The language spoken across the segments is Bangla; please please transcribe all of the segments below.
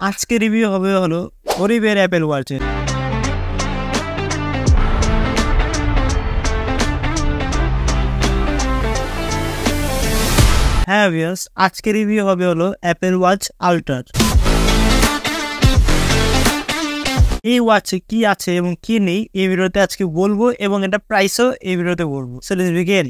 আজকে রিভিউ হবে হলো গরিবের অ্যাপেল ওয়াচের। হ্যাঁ ভিউয়ার্স, আজকে রিভিউ হবে হলো অ্যাপেল ওয়াচ আল্ট্রার। এই ওয়াচে কি আছে এবং কি নেই এই ভিডিওতে আজকে বলবো, এবং এটা প্রাইসও এই ভিডিওতে বলবো। So let's begin.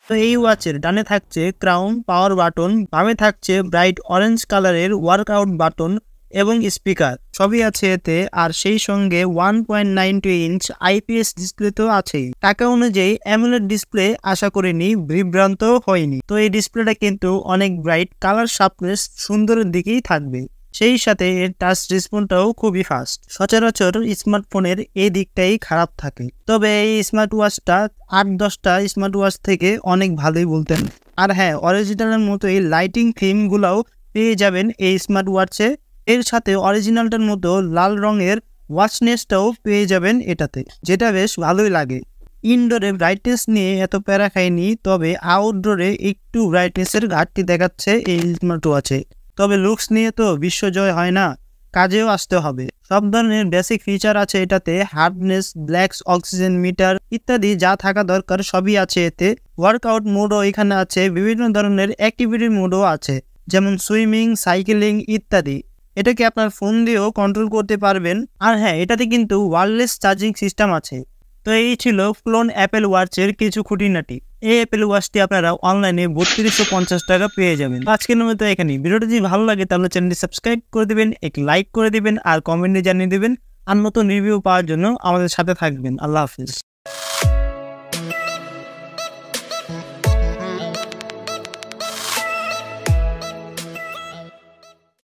তো এই ওয়াচের ডানে থাকছে ক্রাউন পাওয়ার বাটন, বামে থাকছে ব্রাইট অরেঞ্জ কালারের ওয়ার্কআউট বাটন এবং স্পিকার সবই আছে এতে। আর সেই সঙ্গে 1.92 ইঞ্চ আইপিএস ডিসপ্লে তো আছেই। টাকা অনুযায়ী অ্যামোলেড ডিসপ্লে আশা করিনি, বিভ্রান্ত হয়নি। তো এই ডিসপ্লেটা কিন্তু অনেক ব্রাইট, কালার শার্পনেস সুন্দরের দিকেই থাকবে। সেই সাথে এর টাচ রেসপন্সটাও খুবই ফাস্ট। সচরাচর স্মার্টফোনের এই দিকটাই খারাপ থাকে, তবে এই স্মার্ট ওয়াচটা 8-10টা স্মার্ট ওয়াচ থেকে অনেক ভালোই বলতেন। আর হ্যাঁ, অরিজিনালের মতোই লাইটিং থিমগুলোও পেয়ে যাবেন এই স্মার্ট ওয়াচে। এর সাথে অরিজিনালটার মতো লাল রঙের ওয়াচনেসটাও পেয়ে যাবেন এটাতে, যেটা বেশ ভালোই লাগে। ইনডোরে ব্রাইটনেস নিয়ে এত প্যারা খায়নি, তবে আউটডোরে একটু ব্রাইটনেসের ঘাটতি দেখাচ্ছে এই স্মার্ট ওয়াচে। তবে লুকস নিয়ে তো বিশ্বজয় হয় না, কাজেও আসতে হবে। সব ধরনের বেসিক ফিচার আছে এটাতে, হার্ডনেস, ব্ল্যাকস, অক্সিজেন মিটার ইত্যাদি যা থাকা দরকার সবই আছে এতে। ওয়ার্কআউট মোডও এখানে আছে, বিভিন্ন ধরনের অ্যাক্টিভিটি মোডও আছে, যেমন সুইমিং, সাইকেলিং ইত্যাদি। এটাকে আপনার ফোন দিয়েও কন্ট্রোল করতে পারবেন। আর হ্যাঁ, এটাতে কিন্তু ওয়্যারলেস চার্জিং সিস্টেম আছে। তো এই ছিল ক্লোন অ্যাপেল ওয়াচের কিছু খুঁটিনাটি। এই অ্যাপেল ওয়াচটি আপনারা অনলাইনে 3250 টাকা পেয়ে যাবেন। আজকের মতো এখানেই। ভিডিওটি যদি ভালো লাগে তাহলে চ্যানেলটি সাবস্ক্রাইব করে দেবেন, এক লাইক করে দেবেন, আর কমেন্টে জানিয়ে দেবেন। আর নতুন রিভিউ পাওয়ার জন্য আমাদের সাথে থাকবেন। আল্লাহ হাফিজ।